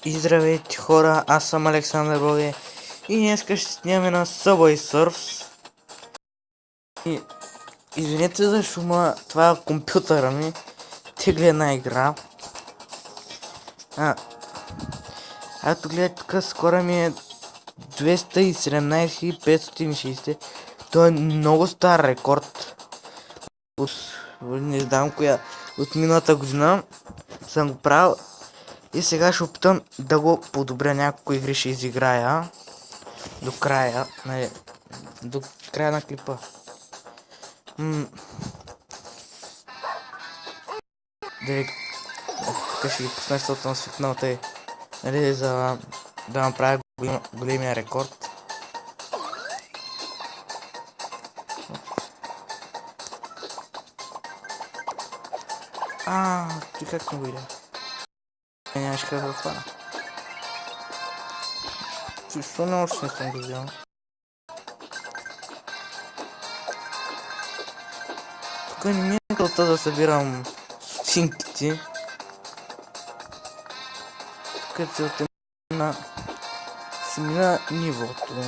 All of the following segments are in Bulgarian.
И здравейте хора, аз съм Александър Боге и днес ще снимаме на Subway Surfers. И извинете за шума, това е компютъра ми, тегли една игра. Ето гледайте, тук скоро ми е 217 560. Той е много стар рекорд. Не знам коя, от миналата година съм го правил. И сега ще опитам да го подобря, няколко игри ще изиграя до края, нали, до края на клипа. Тук ще ги пусна, защото съм свикнал тъй, нали, за да направя големия рекорд. Ти как не го видя? Нямаше как да хвана. Защо не още не съм го взял? Тук не е целта да събирам стотинките. Тук целта на семина нивото.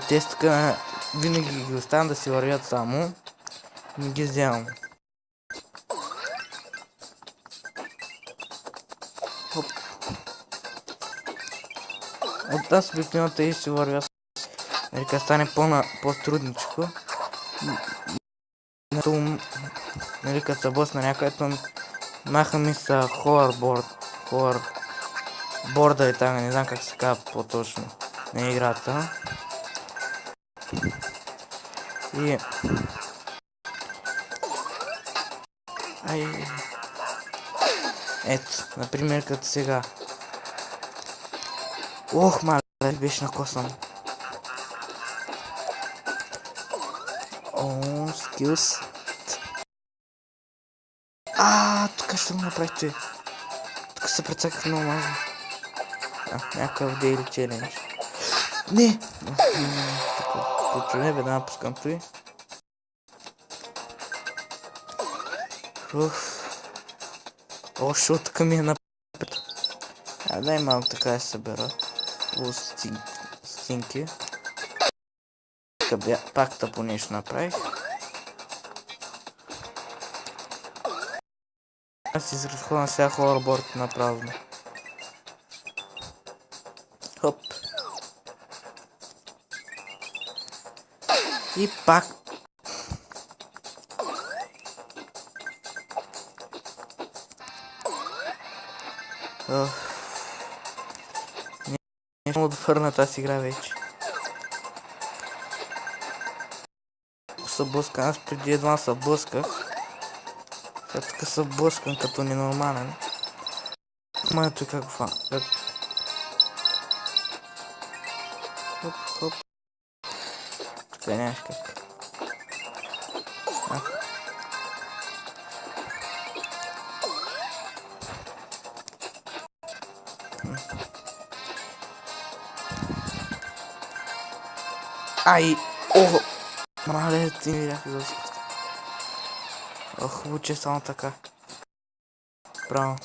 Те тук винаги ги оставям да си вървят само. Не ги вземам. От тази обикновената и си вървя с... Нека стане по-трудничко. Нали, като се блъсна някъдето, маха ми са борда и така, не знам как се казва по-точно на играта. И... Ето, например, като сега. Ох, мале, беше накосан. Скилс. Тук ще го направите. Тук се прецаках много малко. Някакъв дейли челендж. Не! Тук веднага пускам той. Шо, тук ми е напред. Дай малко така да се събера. Стинки. Пак тъпо нещо направих. Аз изразходвам сега хораборд направо. Хоп. И пак. Не съм да върна тази игра вече. Съблъскам, аз преди едва съблъсках. Сега тук съблъскам като ненормален. Мането и как го фана. Хоп. Тук нямаш как. Охо! Мале, ти ми бях излъскал. Хубаво, че само така. Право.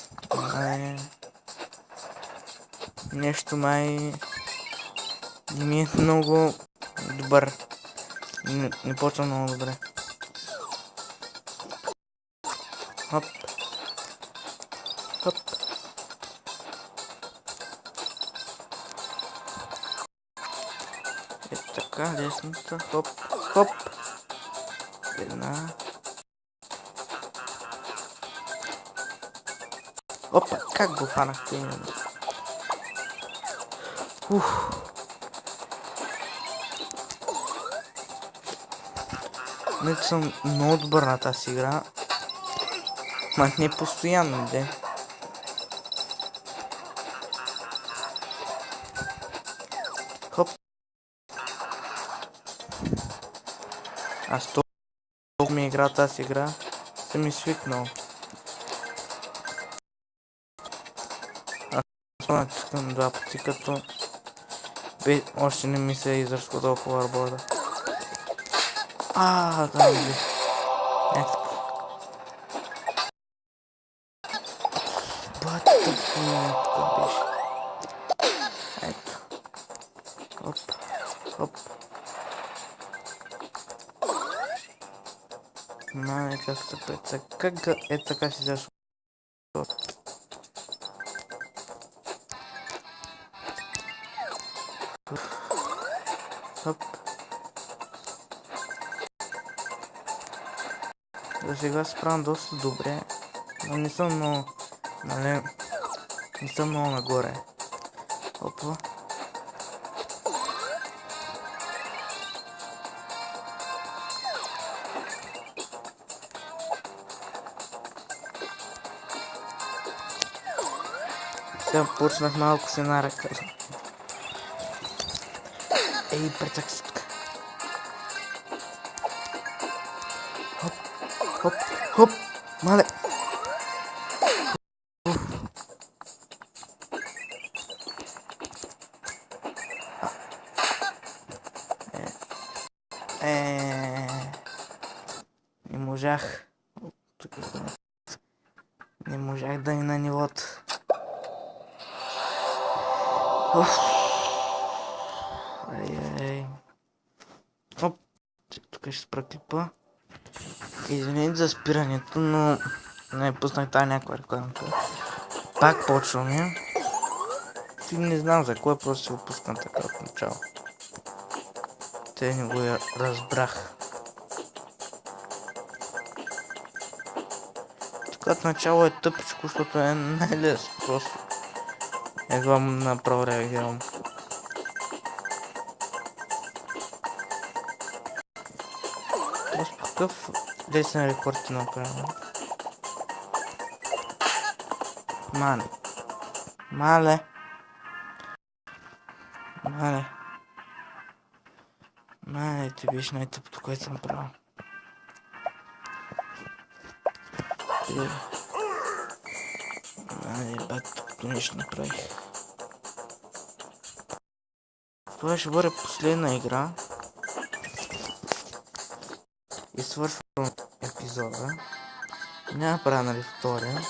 Нещо май... не ми е много добър. Не почва много добре. Хоп. Ето така, лесната. Хоп. Една. Опа, как го хванахте именно? Не съм много добър на тази игра. Ма не постоянно, де. Хоп. Аз толкова ми игра тази игра. Съм ми свикнал. Натискам два пъти, като още не ми се е изразходил ховерборда. Да ми. Ето. Тук беше. Ето. Хоп, хоп. Мале, как се преца. Как е така си зашло? Хоп. За сега се справям доста добре. Но не съм много... Нали... Не съм много нагоре. Опа. Сега почнах малко се наръка. Ей, прецак си тук. Хоп, хоп, хоп. Мале. Не можах. Не можах да ни на нивото. Ай. Оп. Тук ще спра клипа. Извинете за спирането, но не пуснах тази някаква рекламка. Пак почваме. Ти не знам за кое, просто си го пускам така от начало. Те не го разбрах. Тук от начало е тъпичко, защото е най-лесно. Просто едва направо реагирам. Просто какъв десен рекорд ти направим? Мале. Мале. Мале. Мале, ти биш най-тъпото, което съм правил. Мале, бат, тъпото нещо направих. Това ще бъде последна игра. И свършвам епизода. Няма правя, нали, втория.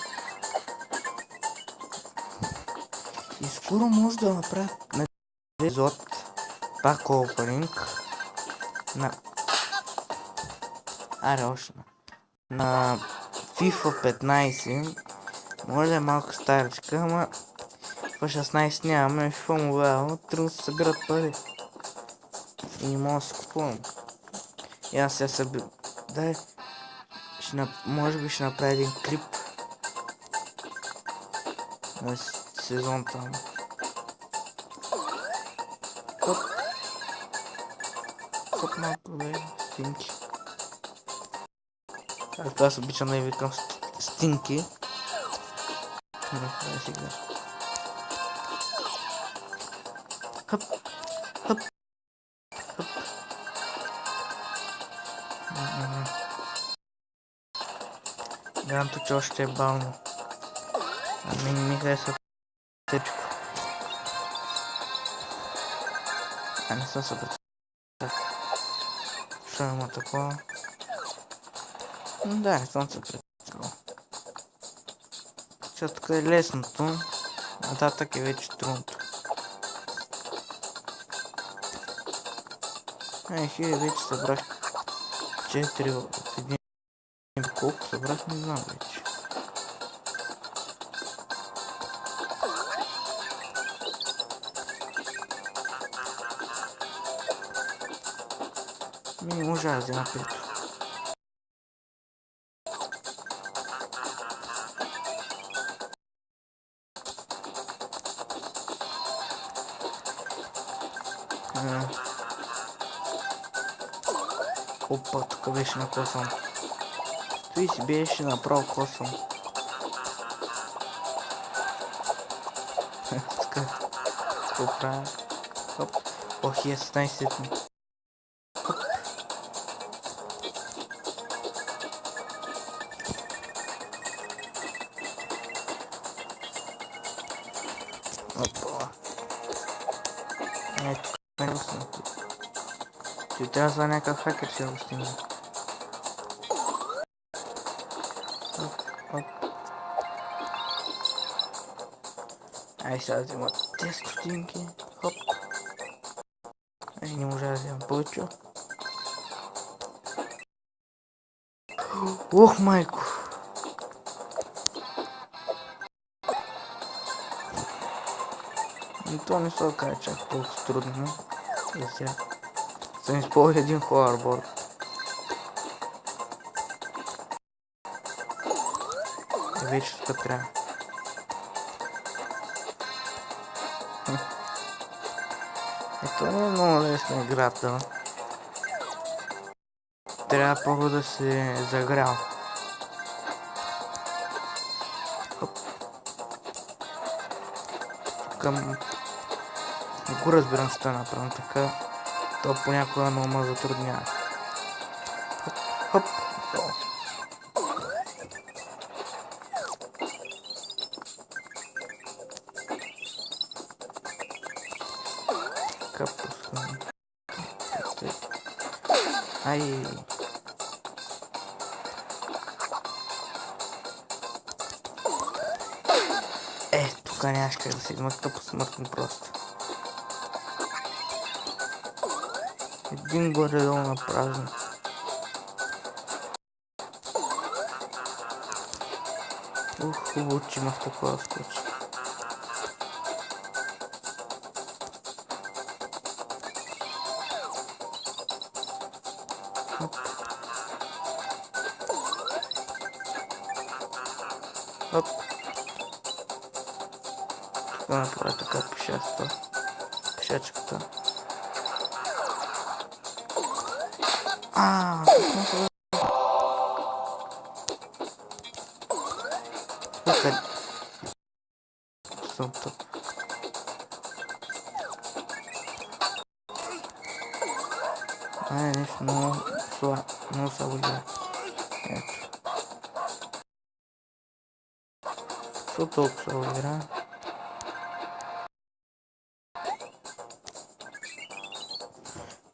И скоро може да направя епизод пак опенинг на... Аре, още на FIFA 15. Може да е малко старичка, ама в 16 нямаме, FIFA Mobile, трудно се събират пари. И не мога да се купувам. И аз сега събирам. Дай, може би ще направя един клип на сезон там. Хоп. Хоп малко, бе, стинки. Аз обичам да я викам стинки. Да, сега. Хоп, хоп, хоп. Гледам, че още е бавно. Ами не ми харесва течко. А не съм се прецакал. Що има такова? Да, не съм се прецакал. Че тук е лесното, нататък е вече трудното. Хей, вече събрах 4 в един. Колко събрах, не знам вече. Не можа да взема пето. Опа, тук беше на косъм. Той си беше направо косъм. Тук. Какво правя? Хоп. Ох, е 16 ми. Хоп. Опа. Тук е руснато. Ти трябва да някакъв хакер ще го стигне. Ай, сега взема тези стотинки. Хоп. Ай, не можа да взема повече. Ох, майко. И то не се окаже чак толкова трудно. И сега съм използвал един ховерборд. И вече тук трябва. Ето не е много лесна играта. Трябва първо да се загрял. Към... Не го разбирам, що е направено така. То понякога много ме затруднява. Хоп, хоп. Капусвам. Ай. Тук нямаш как да се измъкта по смъртно просто. Един горе-долу на празно. Хубаво, че имах такова скоч. Хоп. Хоп. Тук направя така пешаста. Пешачката. Тук съм тук. Нещо много слабо игра. Ето. Що толкова слабо игра?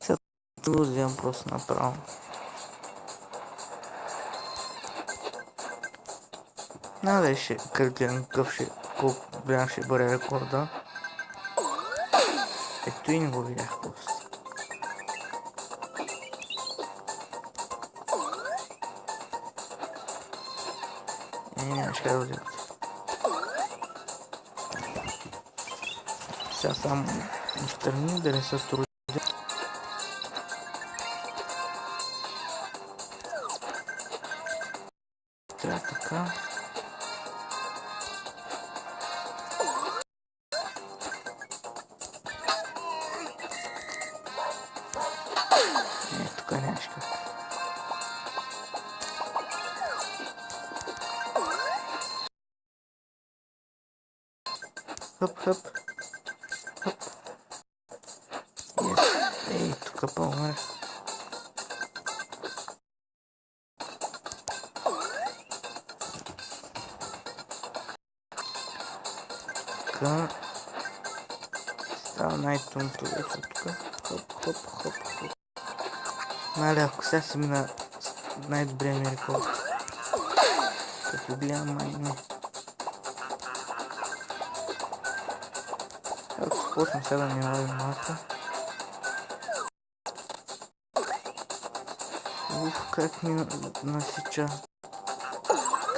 Сега го вземам просто направо. Надали ще гледам колко голям ще бъде рекорда. Ето и не го видях просто. Нямаш как да вземате. Сега само изтръгни да не се трудя. Трябва така. Тук нямаш как. Хоп, хоп. Хоп. Ей, тук по-умре. Така. Става най-тъмното вече тук. Хоп, хоп, хоп, хоп. Най-ляко, сега си мина най-добрия ми рекорд. Като гледам майно. Ако започнем сега да ми лавим малко. Как ми насича.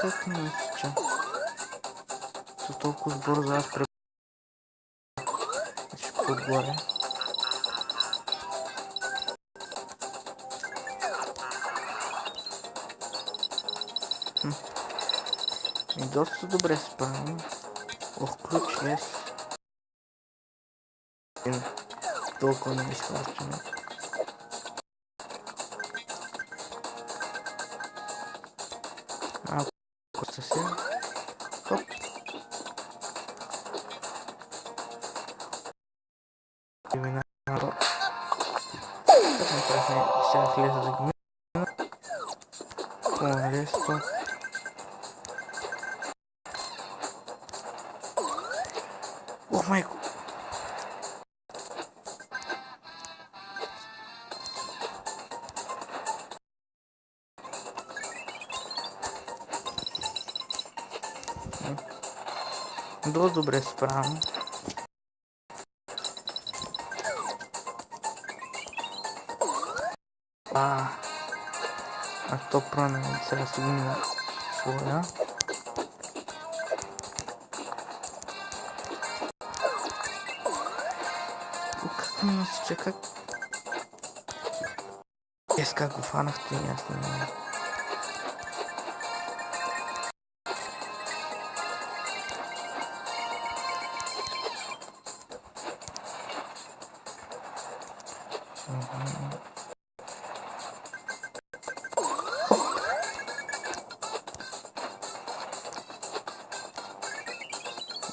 Как ми насича. Са толкова бързо аз ще подгоря. И доста добре се справим. Ох, ключ лес. Толкова не изхващаме. Малко съвсем. Хоп. И минава. Сега влеза да ги мина. По-лесто. Ох, майко. Доста добре се справям. А то пране, сега си го мина своя. Как ми насича, как? Как го фанахте, аз не знам.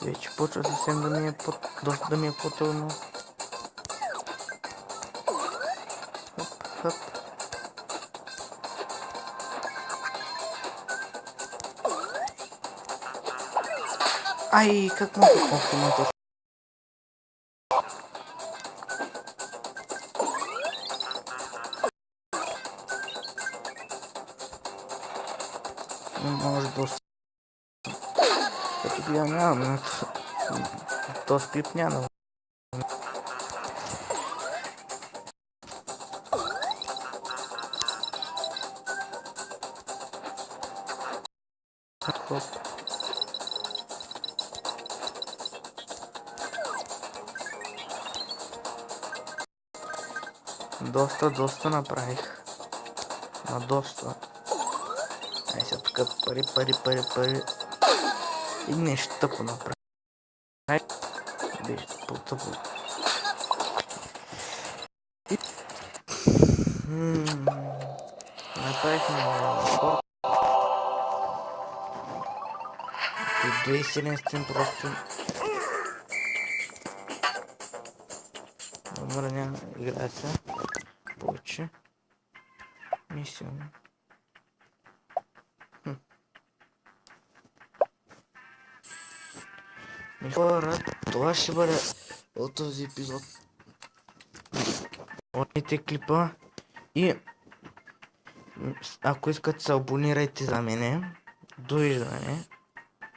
Вече почва съвсем да ми е доста да ми е по-трудно. Хоп. Ай, как мога? Ох, има точно. Може доста. Като гледам нямам, този клип няма. Хоп. Доста направих. Доста. Ай сега тук пари. И нещо тъпо направих. Беше по-тъпо. Направихме спорт. И 27 просто. Добре, няма играя се. Повече. Мисля. Хора, това ще бъде от този епизод. Лайкайте клипа и ако искате се абонирайте за мене. Довиждане.